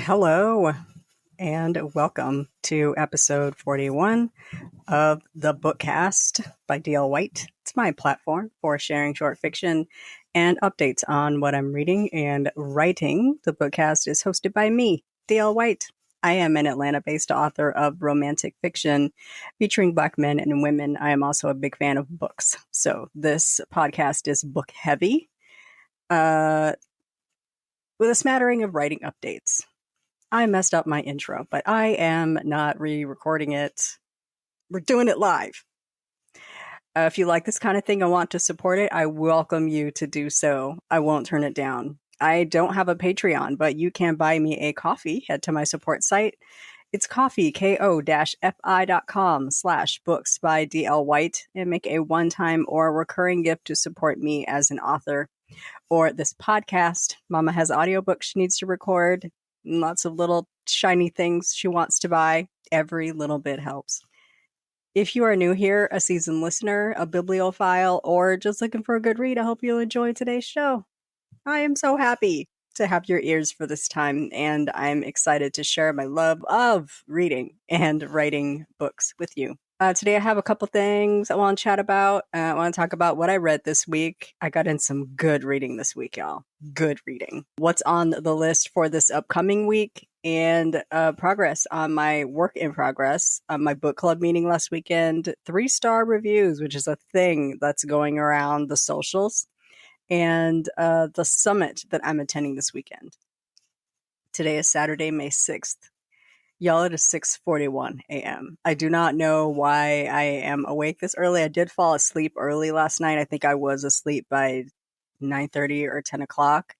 Hello, and welcome to episode 41 of the Bookcast by D.L. White. It's my platform for sharing short fiction and updates on what I'm reading and writing. The Bookcast is hosted by me, D.L. White. I am an Atlanta-based author of romantic fiction featuring Black men and women. I am also a big fan of books. So this podcast is book heavy, with a smattering of writing updates. I messed up my intro, but I am not re-recording it. We're doing it live. If you like this kind of thing and want to support it, I welcome you to do so. I won't turn it down. I don't have a Patreon, but you can buy me a coffee. Head to my support site. It's coffee, ko-fi.com/books by D.L. White, and make a one-time or recurring gift to support me as an author. Or this podcast. Mama has audiobooks she needs to record. Lots of little shiny things she wants to buy. Every little bit helps. If you are new here, a seasoned listener, a bibliophile, or just looking for a good read, I hope you'll enjoy today's show. I am so happy to have your ears for this time, and I'm excited to share my love of reading and writing books with you. Today I have a couple things I want to chat about. I want to talk about what I read this week. I got in some good reading this week, y'all. Good reading. What's on the list for this upcoming week, and progress on my work in progress. My book club meeting last weekend, 3-star reviews, which is a thing that's going around the socials, and the summit that I'm attending this weekend. Today is Saturday, May 6th. Y'all, it is 6:41 a.m. I do not know why I am awake this early. I did fall asleep early last night. I think I was asleep by 9:30 or 10 o'clock.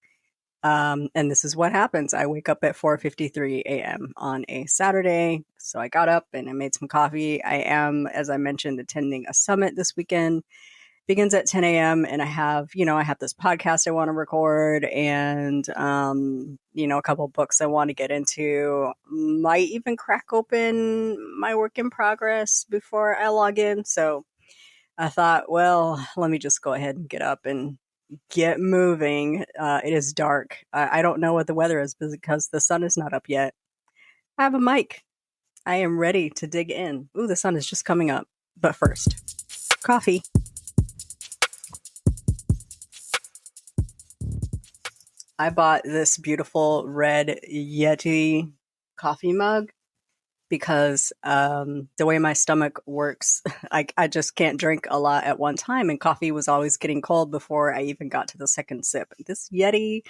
And this is what happens. I wake up at 4:53 a.m. on a Saturday. So I got up and I made some coffee. I am, as I mentioned, attending a summit this weekend. Begins at 10 a.m. and I have this podcast I want to record and, a couple books I want to get into. Might even crack open my work in progress before I log in. So I thought, well, let me just go ahead and get up and get moving. It is dark. I don't know what the weather is because the sun is not up yet. I have a mic. I am ready to dig in. Ooh, the sun is just coming up. But first, coffee. I bought this beautiful red Yeti coffee mug because the way my stomach works, I just can't drink a lot at one time, and coffee was always getting cold before I even got to the second sip. This Yeti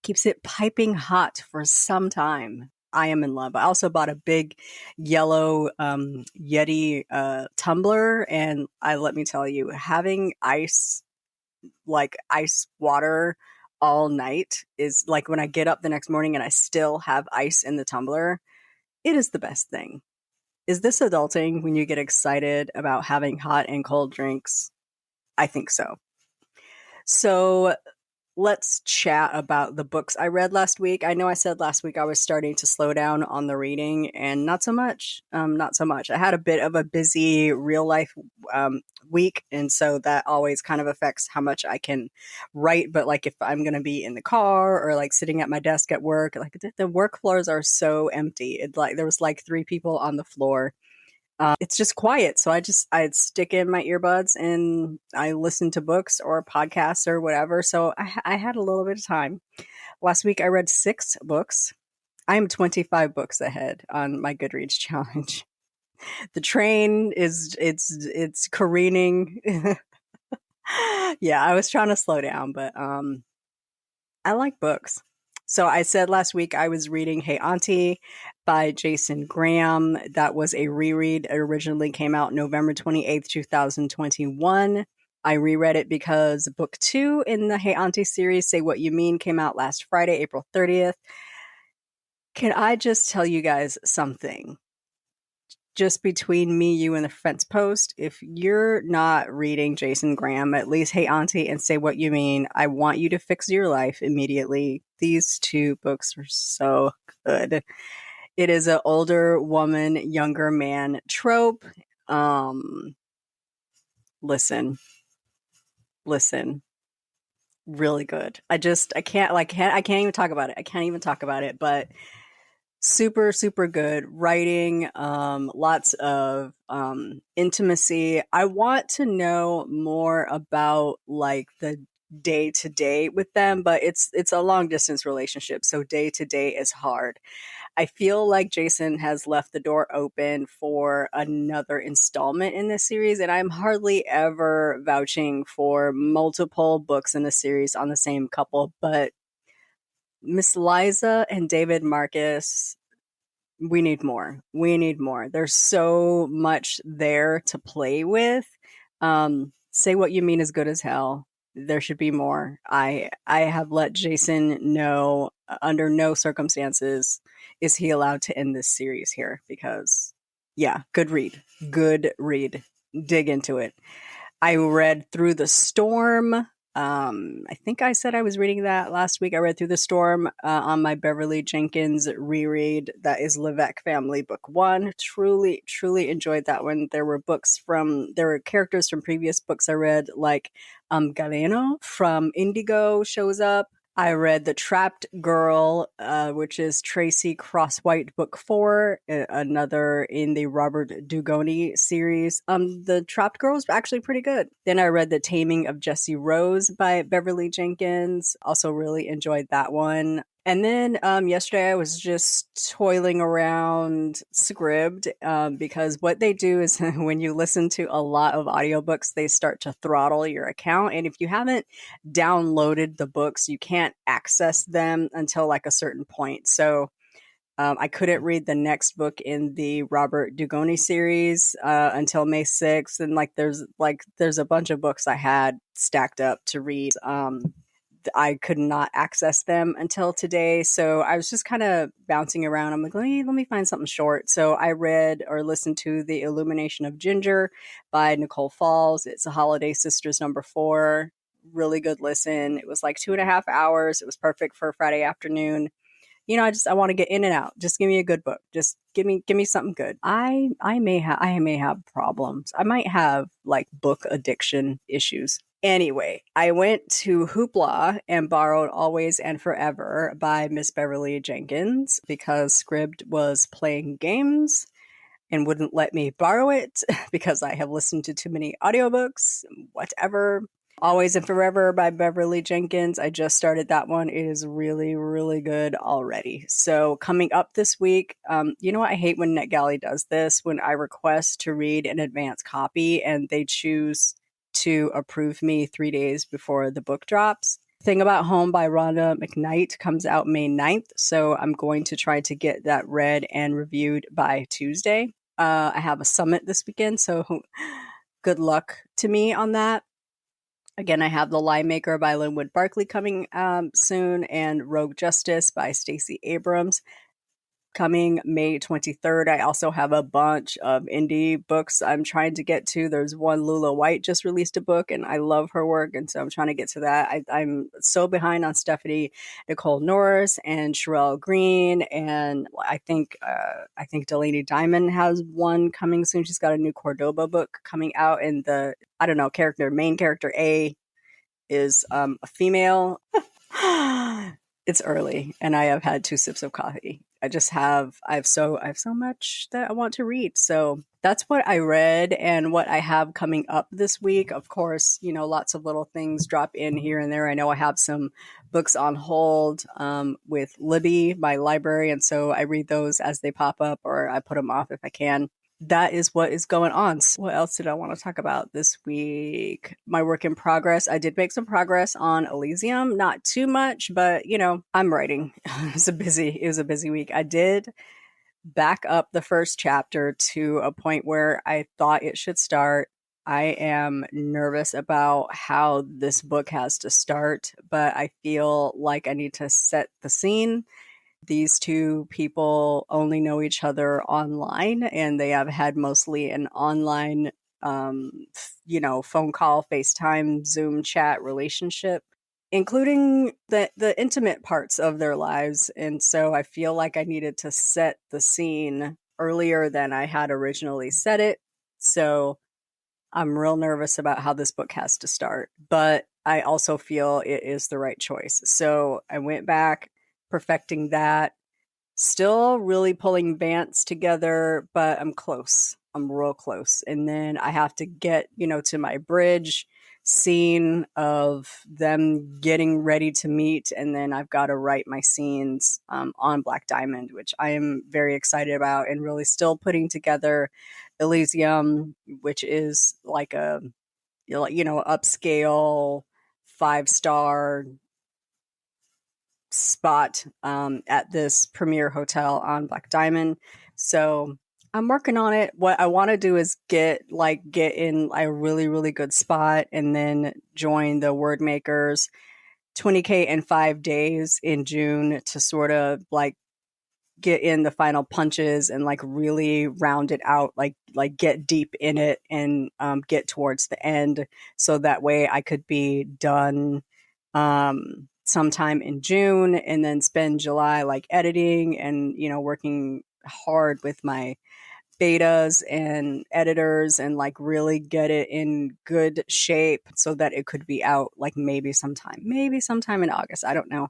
keeps it piping hot for some time. I am in love. I also bought a big yellow Yeti tumbler, and let me tell you, having ice water all night is like when I get up the next morning and I still have ice in the tumbler. It is the best thing. Is this adulting when you get excited about having hot and cold drinks? I think so. So let's chat about the books I read last week. I know I said last week I was starting to slow down on the reading, and not so much. I had a bit of a busy real life week, and so that always kind of affects how much I can write. But like if I'm going to be in the car or like sitting at my desk at work, like the work floors are so empty. There was like 3 people on the floor. It's just quiet. So I'd stick in my earbuds and I listen to books or podcasts or whatever. So I had a little bit of time. Last week I read 6 books. I'm 25 books ahead on my Goodreads challenge. The train it's careening. Yeah, I was trying to slow down, but I like books. So I said last week I was reading Hey Auntie by Jsin Graham. That was a reread. It originally came out November 28th, 2021. I reread it because book 2 in the Hey Auntie series, Say What You Mean, came out last Friday, April 30th. Can I just tell you guys something? Just between me, you, and the fence post, if you're not reading Jsin Graham, at least Hey Auntie and Say What You Mean, I want you to fix your life immediately. These 2 books are so good. It is an older woman, younger man trope. Listen. Really good. I can't even talk about it. But Super, super good writing, lots of intimacy. I want to know more about like the day to day with them, but it's a long distance relationship, so day to day is hard. I feel like Jsin has left the door open for another installment in this series, and I'm hardly ever vouching for multiple books in a series on the same couple, but Miss Liza and David Marcus, we need more. We need more. There's so much there to play with. Say What You Mean is good as hell. There should be more. I have let Jsin know under no circumstances is he allowed to end this series here, because yeah, good read. Good read. Dig into it. I read Through the Storm. I think I said I was reading that last week. I read Through the Storm on my Beverly Jenkins reread. That is Levesque Family Book 1. Truly, truly enjoyed that one. There were characters from previous books I read, like Galeno from Indigo shows up. I read The Trapped Girl, which is Tracy Crosswhite Book 4, another in the Robert Dugoni series. The Trapped Girl is actually pretty good. Then I read The Taming of Jessi Rose by Beverly Jenkins. Also really enjoyed that one. And then yesterday I was just toiling around Scribd, because what they do is when you listen to a lot of audiobooks, they start to throttle your account. And if you haven't downloaded the books, you can't access them until like a certain point. So I couldn't read the next book in the Robert Dugoni series until May 6th. And there's a bunch of books I had stacked up to read. I could not access them until today. So I was just kind of bouncing around. I'm like, let me find something short. So I read or listened to The Illumination of Ginger by Nicole Falls. It's a Holiday Sisters #4. Really good listen. It was like 2.5 hours. It was perfect for a Friday afternoon. I want to get in and out. Just give me a good book. Just give me something good. I may have problems. I might have like book addiction issues. Anyway, I went to Hoopla and borrowed Always and Forever by Miss Beverly Jenkins because Scribd was playing games and wouldn't let me borrow it because I have listened to too many audiobooks, whatever. Always and Forever by Beverly Jenkins. I just started that one. It is really, really good already. So coming up this week, you know what? I hate when NetGalley does this, when I request to read an advance copy and they choose to approve me 3 days before the book drops. Thing About Home by Rhonda McKnight comes out May 9th. So I'm going to try to get that read and reviewed by Tuesday. I have a summit this weekend, so good luck to me on that. Again, I have The LieMaker by Linwood Barclay coming soon, and Rogue Justice by Stacey Abrams coming May 23rd. I also have a bunch of indie books I'm trying to get to. There's one, Lula White just released a book, and I love her work, and so I'm trying to get to that. I'm so behind on Stephanie Nicole Norris and Sherelle Green, and I think Delaney Diamond has one coming soon. She's got a new Cordoba book coming out, and main character A is a female. It's early, and I have had 2 sips of coffee. I have so much that I want to read. So that's what I read and what I have coming up this week. Of course, lots of little things drop in here and there. I know I have some books on hold with Libby, my library, and so I read those as they pop up, or I put them off if I can. That is what is going on. So what else did I want to talk about this week? My work in progress. I did make some progress on Elysium. Not too much, but I'm writing. It was a busy week. I did back up the first chapter to a point where I thought it should start. I am nervous about how this book has to start, but I feel like I need to set the scene. These 2 people only know each other online, and they have had mostly an online, phone call, FaceTime, Zoom chat relationship, including the intimate parts of their lives. And so I feel like I needed to set the scene earlier than I had originally set it. So I'm real nervous about how this book has to start, but I also feel it is the right choice. So I went back, perfecting that. Still really pulling Vance together, but I'm close. I'm real close. And then I have to get, to my bridge scene of them getting ready to meet. And then I've got to write my scenes on Black Diamond, which I am very excited about, and really still putting together Elysium, which is like a, upscale 5-star spot at this premier hotel on Black Diamond. So I'm working on it. What I want to do is get in a really, really good spot and then join the Word Makers 20K in 5 days in June to sort of like get in the final punches and like really round it out, like get deep in it and get towards the end. So that way I could be done sometime in June and then spend July like editing and, working hard with my betas and editors and like really get it in good shape so that it could be out like maybe sometime in August. I don't know.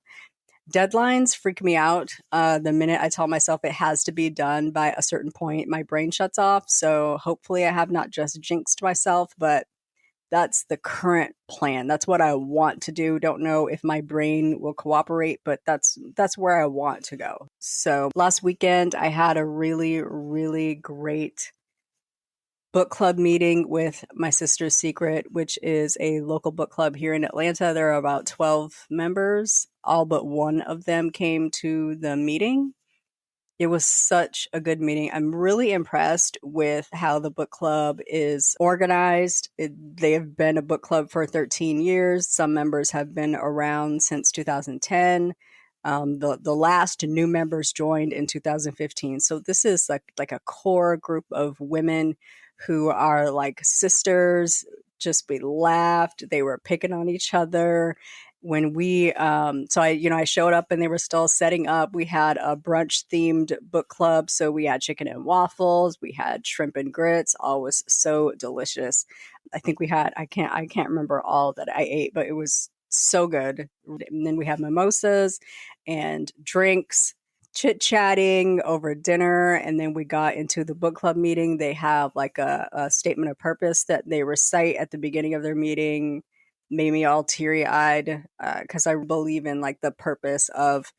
Deadlines freak me out. The minute I tell myself it has to be done by a certain point, my brain shuts off. So hopefully I have not just jinxed myself, but that's the current plan. That's what I want to do. Don't know if my brain will cooperate, but that's where I want to go. So last weekend I had a really, really great book club meeting with My Sister's Secret, which is a local book club here in Atlanta. There are about 12 members. All but one of them came to the meeting. It was such a good meeting. I'm really impressed with how the book club is organized. They have been a book club for 13 years. Some members have been around since 2010. The last new members joined in 2015. So this is like a core group of women who are like sisters. Just we laughed. They were picking on each other. When we, I showed up and they were still setting up. We had a brunch themed book club. So we had chicken and waffles. We had shrimp and grits. All was so delicious. I think we had, I can't remember all that I ate, but it was so good. And then we had mimosas and drinks, chit-chatting over dinner, and then we got into the book club meeting. They have like a statement of purpose that they recite at the beginning of their meeting. Made me all teary-eyed because I believe in like the purpose of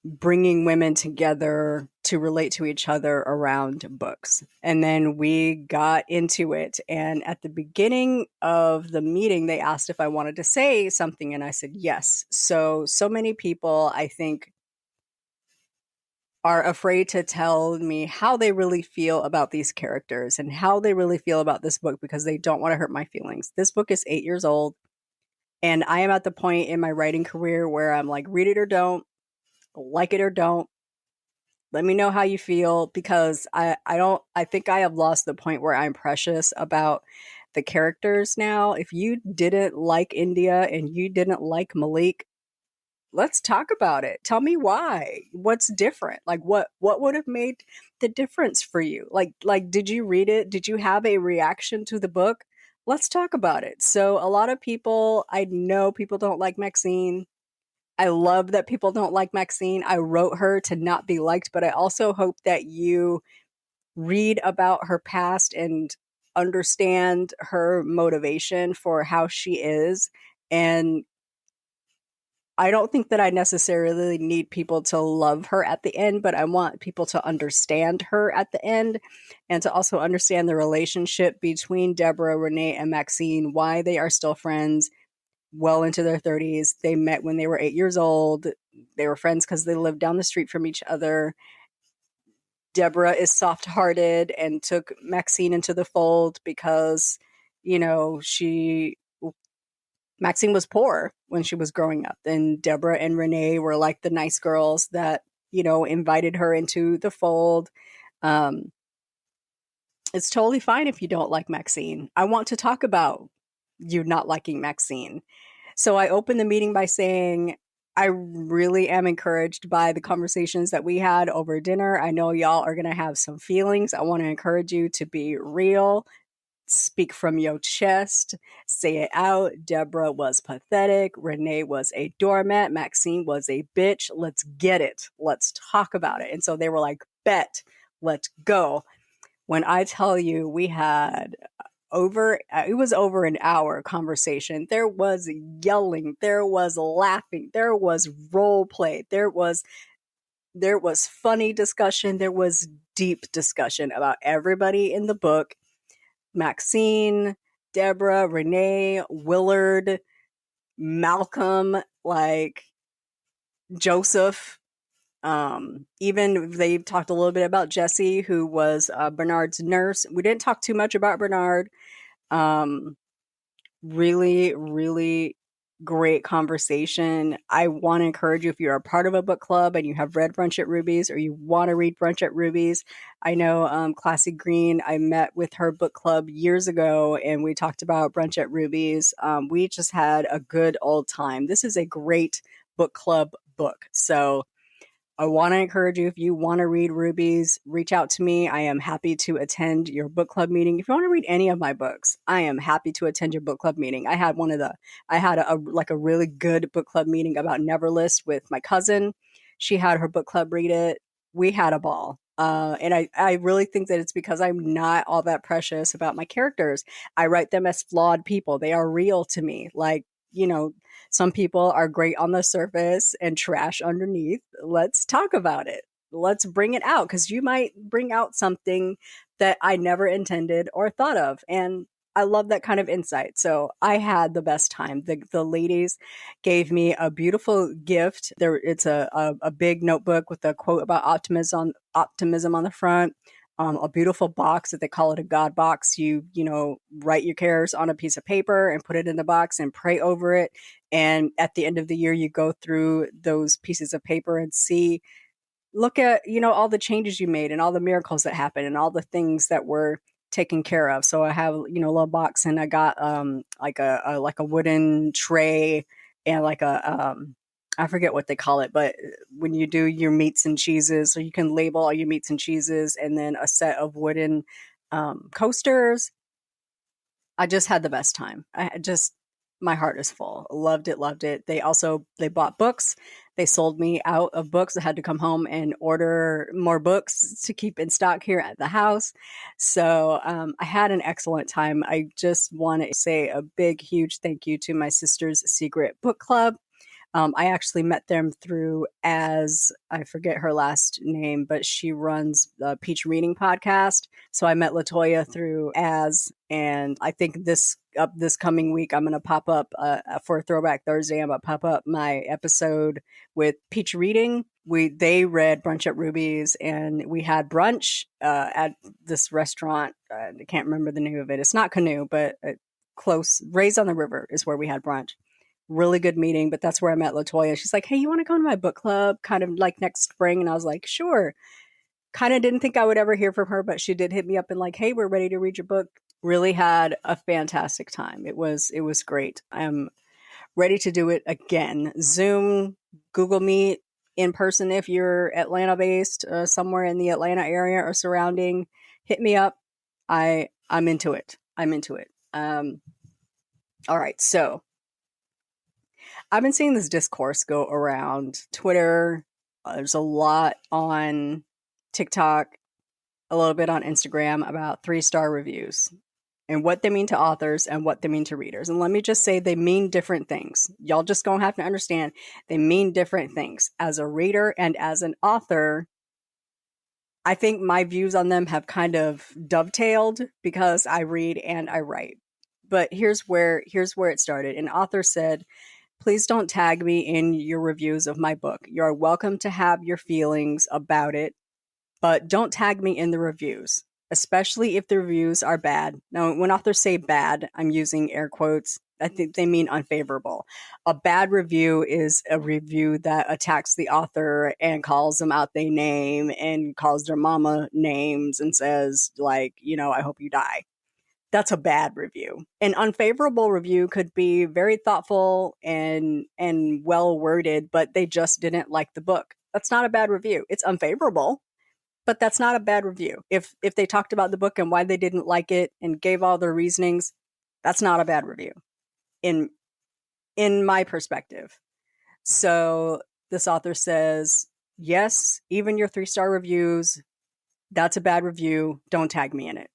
bringing women together to relate to each other around books. And then we got into it. And at the beginning of the meeting, they asked if I wanted to say something. And I said, yes. So many people, I think, are afraid to tell me how they really feel about these characters and how they really feel about this book because they don't want to hurt my feelings. This book is 8 years old. And I am at the point in my writing career where I'm like, read it or don't, like it or don't. Let me know how you feel, because I think I have lost the point where I'm precious about the characters now. If you didn't like India and you didn't like Malik, let's talk about it. Tell me why. What's different? Like what would have made the difference for you? Like did you read it? Did you have a reaction to the book? Let's talk about it. So a lot of people, I know people don't like Maxine. I love that people don't like Maxine. I wrote her to not be liked, but I also hope that you read about her past and understand her motivation for how she is. And I don't think that I necessarily need people to love her at the end, but I want people to understand her at the end and to also understand the relationship between Deborah, Renee, and Maxine, why they are still friends well into their 30s. They met when they were 8 years old. They were friends because they lived down the street from each other. Deborah is soft-hearted and took Maxine into the fold because, Maxine was poor when she was growing up. And Deborah and Renee were like the nice girls that, invited her into the fold. It's totally fine if you don't like Maxine. I want to talk about you not liking Maxine. So I opened the meeting by saying, I really am encouraged by the conversations that we had over dinner. I know y'all are going to have some feelings. I want to encourage you to be real. speak from your chest, say it out. Deborah was pathetic. Renee was a doormat. Maxine was a bitch. Let's get it. Let's talk about it. And so they were like, bet, let's go. When I tell you we had it was over an hour conversation. There was yelling, there was laughing, there was role play, there was funny discussion, there was deep discussion about everybody in the book. Maxine, Deborah, Renee, Willard, Malcolm, like Joseph. Even they talked a little bit about Jessi, who was Bernard's nurse. We didn't talk too much about Bernard. Really, really great conversation. I want to encourage you, if you're a part of a book club and you have read Brunch at Ruby's or you want to read Brunch at Ruby's. I know Classy Green, I met with her book club years ago and we talked about Brunch at Ruby's. We just had a good old time. This is a great book club book. So I want to encourage you, if you want to read Ruby's, reach out to me. I am happy to attend your book club meeting. If you want to read any of my books, I am happy to attend your book club meeting. I had a really good book club meeting about Neverlist with my cousin. She had her book club read it. We had a ball. And I really think that it's because I'm not all that precious about my characters. I write them as flawed people. They are real to me. Like, some people are great on the surface and trash underneath. Let's talk about it. Let's bring it out, because you might bring out something that I never intended or thought of. And I love that kind of insight. So I had the best time. The ladies gave me a beautiful gift. It's a big notebook with a quote about optimism on the front. A beautiful box that they call it a God box. You write your cares on a piece of paper and put it in the box and pray over it. And at the end of the year, you go through those pieces of paper and look at, all the changes you made and all the miracles that happened and all the things that were taken care of. So I have, a little box, and I got like a wooden tray and like I forget what they call it, but when you do your meats and cheeses, so you can label all your meats and cheeses, and then a set of wooden coasters. I just had the best time. My heart is full. Loved it. They bought books. They sold me out of books. I had to come home and order more books to keep in stock here at the house. So I had an excellent time. I just want to say a big, huge thank you to my sister's secret book club. I actually met them through I forget her last name, but she runs the Peach Reading podcast. So I met LaToya through and I think this coming week, I'm going to pop up for Throwback Thursday. I'm going to pop up my episode with Peach Reading. They read Brunch at Ruby's, and we had brunch at this restaurant. I can't remember the name of it. It's not Canoe, but close. Rays on the River is where we had brunch. Really good meeting, but that's where I met LaToya. She's like, hey, you want to come to my book club kind of like next spring? And I was like, sure. Kind of didn't think I would ever hear from her, but she did hit me up and like, hey, we're ready to read your book. Really had a fantastic time. It was great. I'm ready to do it again. Zoom, Google Meet, in person if you're Atlanta based, somewhere in the Atlanta area or surrounding. Hit me up. I'm into it. All right, so I've been seeing this discourse go around Twitter. There's a lot on TikTok, a little bit on Instagram about 3-star reviews and what they mean to authors and what they mean to readers. And let me just say, they mean different things. Y'all just gonna have to understand they mean different things. As a reader and as an author, I think my views on them have kind of dovetailed because I read and I write. But here's where it started. An author said, please don't tag me in your reviews of my book. You're welcome to have your feelings about it, but don't tag me in the reviews, especially if the reviews are bad. Now, when authors say bad, I'm using air quotes. I think they mean unfavorable. A bad review is a review that attacks the author and calls them out their name and calls their mama names and says, like, I hope you die. That's a bad review. An unfavorable review could be very thoughtful and well worded, but they just didn't like the book. That's not a bad review. It's unfavorable, But that's not a bad review. If they talked about the book and why they didn't like it and gave all their reasonings, that's not a bad review in my perspective. So this author says, yes, even your 3-star reviews, that's a bad review. Don't tag me in it.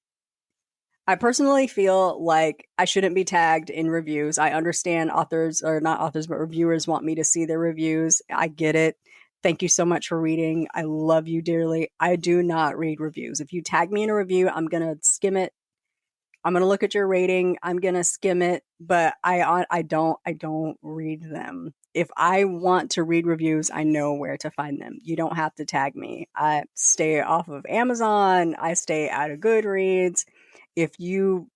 I personally feel like I shouldn't be tagged in reviews. I understand authors, or not authors, but reviewers want me to see their reviews. I get it. Thank you so much for reading. I love you dearly. I do not read reviews. If you tag me in a review, I'm going to skim it. I'm going to look at your rating. I'm going to skim it, but I don't read them. If I want to read reviews, I know where to find them. You don't have to tag me. I stay off of Amazon. I stay out of Goodreads. If you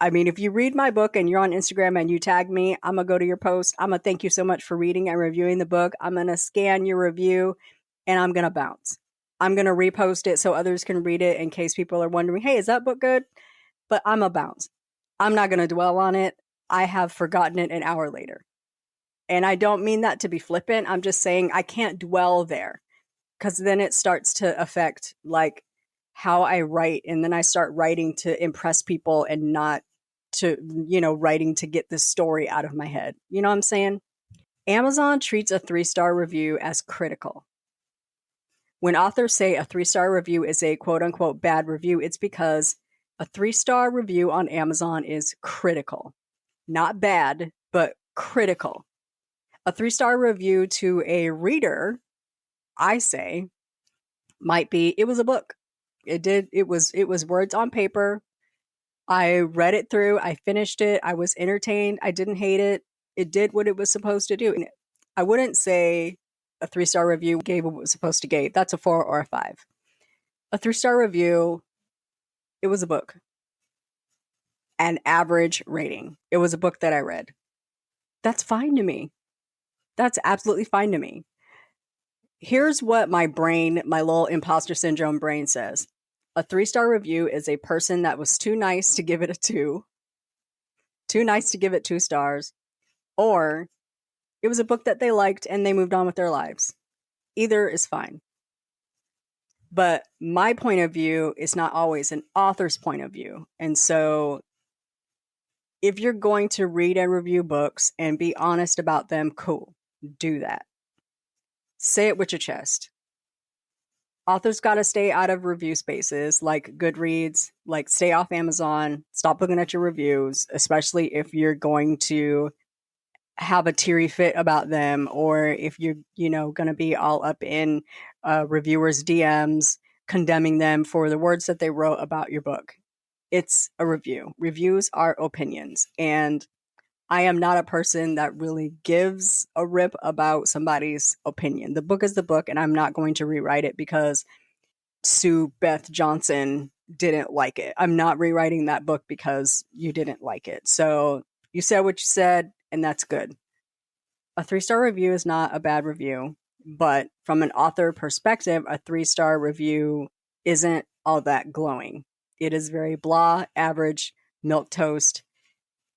read my book and you're on Instagram and you tag me, I'm going to go to your post. I'm going to thank you so much for reading and reviewing the book. I'm going to scan your review and I'm going to bounce. I'm going to repost it so others can read it in case people are wondering, hey, is that book good? But I'm a bounce. I'm not going to dwell on it. I have forgotten it an hour later. And I don't mean that to be flippant. I'm just saying I can't dwell there because then it starts to affect like how I write. And then I start writing to impress people and not to, writing to get this story out of my head. You know what I'm saying? Amazon treats a 3-star review as critical. When authors say a 3-star review is a quote unquote bad review, it's because a 3-star review on Amazon is critical. Not bad, but critical. A 3-star review to a reader, I say, might be, it was a book. It was words on paper. I read it through. I finished it. I was entertained. I didn't hate it. It did what it was supposed to do. I wouldn't say a 3-star review gave what it was supposed to give. That's a 4 or a 5. A 3-star review, it was a book. An average rating. It was a book that I read. That's fine to me. That's absolutely fine to me. Here's what my brain, my little imposter syndrome brain says. A 3-star review is a person that was too nice to give it a 2, too nice to give it 2 stars, or it was a book that they liked and they moved on with their lives. Either is fine. But my point of view is not always an author's point of view. And so if you're going to read and review books and be honest about them, cool, do that. Say it with your chest. Authors got to stay out of review spaces like Goodreads, like stay off Amazon, stop looking at your reviews, especially if you're going to have a teary fit about them, or if you're, going to be all up in reviewers' DMs, condemning them for the words that they wrote about your book. It's a review. Reviews are opinions. And I am not a person that really gives a rip about somebody's opinion. The book is the book, and I'm not going to rewrite it because Sue Beth Johnson didn't like it. I'm not rewriting that book because you didn't like it. So you said what you said, and that's good. A 3-star review is not a bad review, but from an author perspective, a 3-star review isn't all that glowing. It is very blah, average, milquetoast.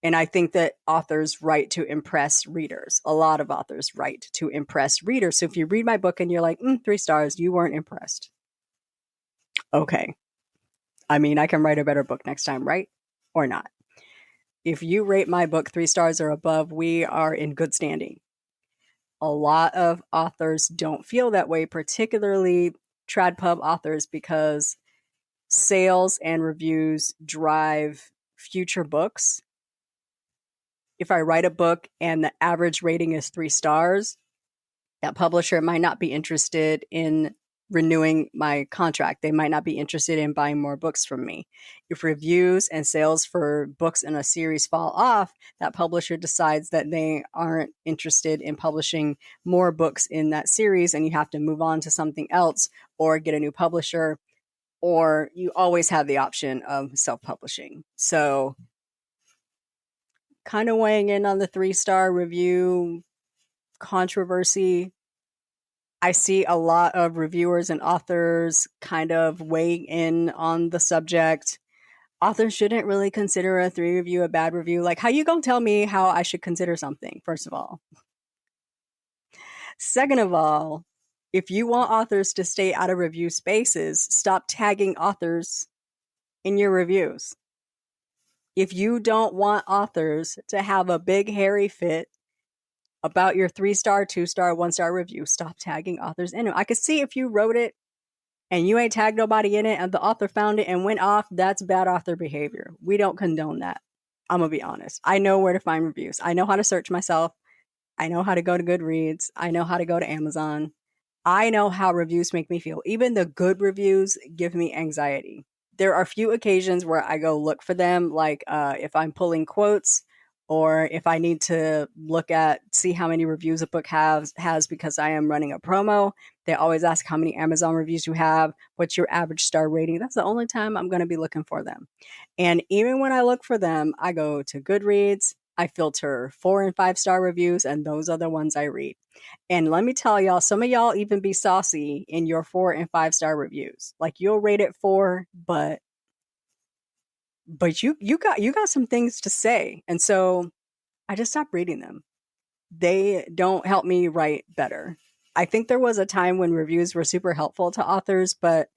And I think that authors write to impress readers. A lot of authors write to impress readers. So if you read my book and you're like, 3 stars, you weren't impressed. Okay. I mean, I can write a better book next time, right? Or not. If you rate my book 3 stars or above, we are in good standing. A lot of authors don't feel that way, particularly trad pub authors, because sales and reviews drive future books. If I write a book and the average rating is 3 stars, that publisher might not be interested in renewing my contract. They might not be interested in buying more books from me. If reviews and sales for books in a series fall off, that publisher decides that they aren't interested in publishing more books in that series, and you have to move on to something else or get a new publisher, or you always have the option of self-publishing. So kind of weighing in on the 3-star review controversy. I see a lot of reviewers and authors kind of weighing in on the subject. Authors shouldn't really consider a 3 review a bad review. Like, how you gonna tell me how I should consider something, first of all? Second of all, If you want authors to stay out of review spaces, stop tagging authors in your reviews. If you don't want authors to have a big hairy fit about your 3-star, 2-star, 1-star review, stop tagging authors in it. I could see if you wrote it and you ain't tagged nobody in it and the author found it and went off, that's bad author behavior. We don't condone that. I'm going to be honest. I know where to find reviews. I know how to search myself. I know how to go to Goodreads. I know how to go to Amazon. I know how reviews make me feel. Even the good reviews give me anxiety. There are few occasions where I go look for them, like if I'm pulling quotes or if I need to see how many reviews a book has because I am running a promo. They always ask how many Amazon reviews you have, what's your average star rating. That's the only time I'm going to be looking for them. And even when I look for them, I go to Goodreads, I filter 4 and 5-star reviews, and those are the ones I read. And let me tell y'all, some of y'all even be saucy in your 4 and 5-star reviews. Like you'll rate it 4, but you got some things to say. And so I just stopped reading them. They don't help me write better. I think there was a time when reviews were super helpful to authors, but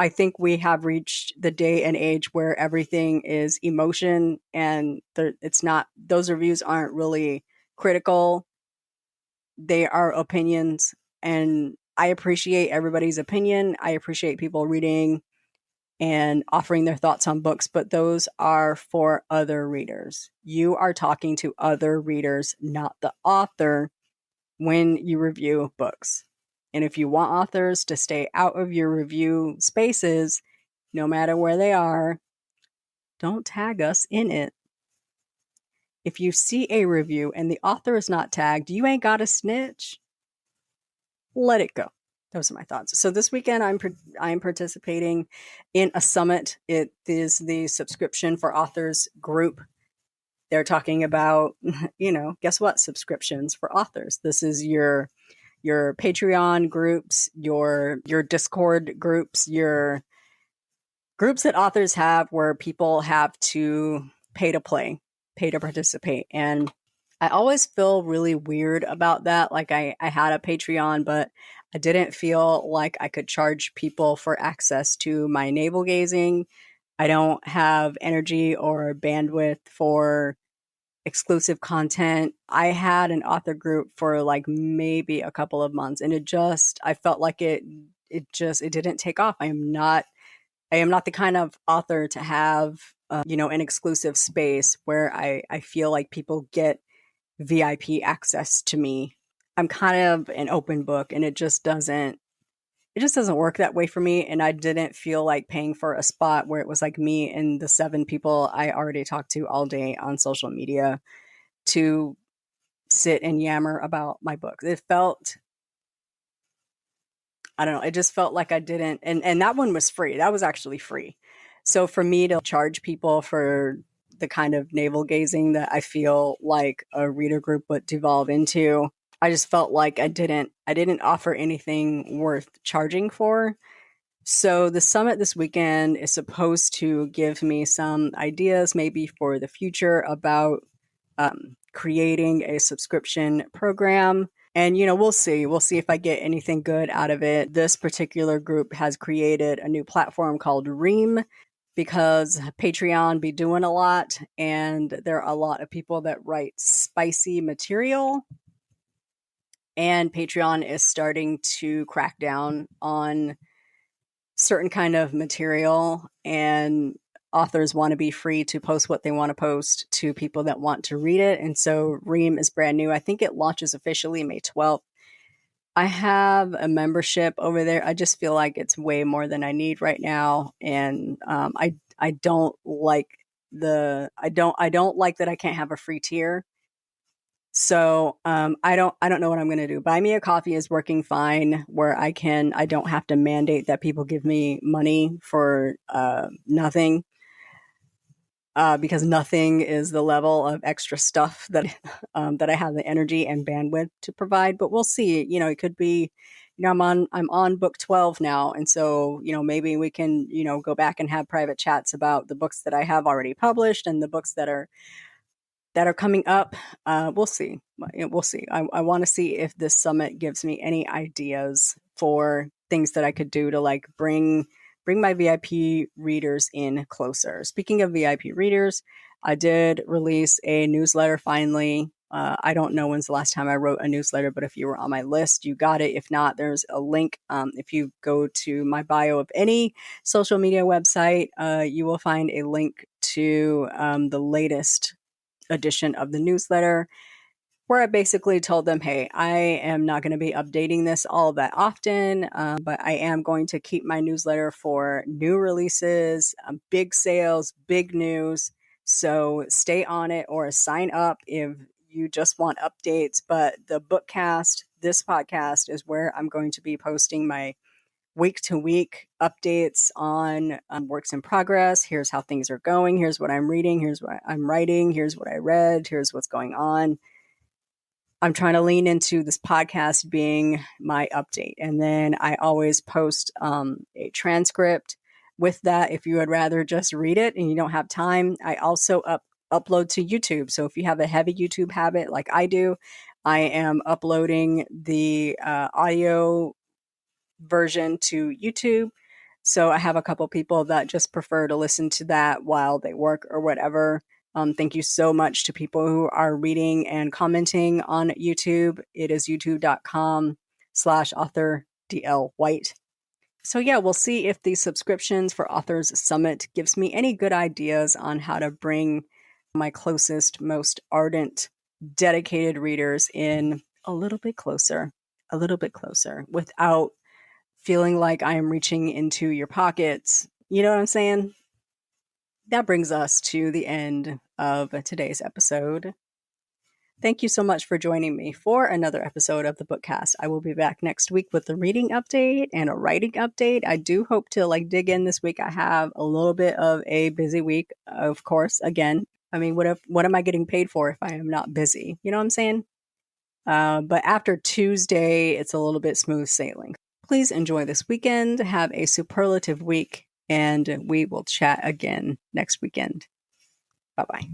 I think we have reached the day and age where everything is emotion and those reviews aren't really critical. They are opinions, and I appreciate everybody's opinion. I appreciate people reading and offering their thoughts on books, but those are for other readers. You are talking to other readers, not the author, when you review books. And if you want authors to stay out of your review spaces, no matter where they are, don't tag us in it. If you see a review and the author is not tagged, you ain't got to snitch. Let it go. Those are my thoughts. So this weekend, I'm participating in a summit. It is the subscription for authors group. They're talking about, guess what? Subscriptions for authors. This is your Patreon groups, your Discord groups, your groups that authors have where people have to pay to participate. And I always feel really weird about that. Like I had a Patreon, but I didn't feel like I could charge people for access to my navel gazing. I don't have energy or bandwidth for exclusive content. I had an author group for like maybe a couple of months, and I felt like it didn't take off. I am not the kind of author to have an exclusive space where I feel like people get VIP access to me. I'm kind of an open book, and it just doesn't work that way for me. And I didn't feel like paying for a spot where it was like me and the 7 people I already talked to all day on social media to sit and yammer about my books. It felt, I don't know, it just felt like I didn't, and that one was free. That was actually free. So for me to charge people for the kind of navel gazing that I feel like a reader group would devolve into, I just felt like I didn't offer anything worth charging for. So the summit this weekend is supposed to give me some ideas maybe for the future about creating a subscription program. And, we'll see. We'll see if I get anything good out of it. This particular group has created a new platform called Ream, because Patreon be doing a lot, and there are a lot of people that write spicy material. And Patreon is starting to crack down on certain kind of material, and authors want to be free to post what they want to post to people that want to read it. And so Ream is brand new. I think it launches officially May 12th. I have a membership over there. I just feel like it's way more than I need right now. And I don't like I don't like that I can't have a free tier. So I don't know what I'm going to do. Buy Me a Coffee is working fine, where I don't have to mandate that people give me money for nothing. Because nothing is the level of extra stuff that I have the energy and bandwidth to provide. But we'll see. It could be, I'm on book 12 now, and so maybe we can go back and have private chats about the books that I have already published and the books that are that are coming up. We'll see. We'll see. I want to see if this summit gives me any ideas for things that I could do to like bring my VIP readers in closer. Speaking of VIP readers, I did release a newsletter finally. I don't know when's the last time I wrote a newsletter, but if you were on my list, you got it. If not, there's a link. If you go to my bio of any social media website, you will find a link to the latest edition of the newsletter, where I basically told them, hey, I am not going to be updating this all that often, but I am going to keep my newsletter for new releases, big sales, big news. So stay on it or sign up if you just want updates. But the Bookcast, this podcast, is where I'm going to be posting my week-to-week updates on works in progress. Here's how things are going. Here's what I'm reading. Here's what I'm writing. Here's what I read. Here's what's going on. I'm trying to lean into this podcast being my update. And then I always post a transcript with that. If you would rather just read it and you don't have time, I also upload to YouTube. So if you have a heavy YouTube habit like I do, I am uploading the audio version to YouTube. So I have a couple people that just prefer to listen to that while they work or whatever. Thank you so much to people who are reading and commenting on YouTube. It is youtube.com/author.dlwhite. So yeah, we'll see if the subscriptions for Authors Summit gives me any good ideas on how to bring my closest, most ardent, dedicated readers in a little bit closer, without feeling like I am reaching into your pockets. You know what I'm saying? That brings us to the end of today's episode. Thank you so much for joining me for another episode of the Bookcast. I will be back next week with a reading update and a writing update. I do hope to dig in this week. I have a little bit of a busy week, of course. Again, I mean, what am I getting paid for if I am not busy? You know what I'm saying? But after Tuesday, it's a little bit smooth sailing. Please enjoy this weekend. Have a superlative week, and we will chat again next weekend. Bye-bye.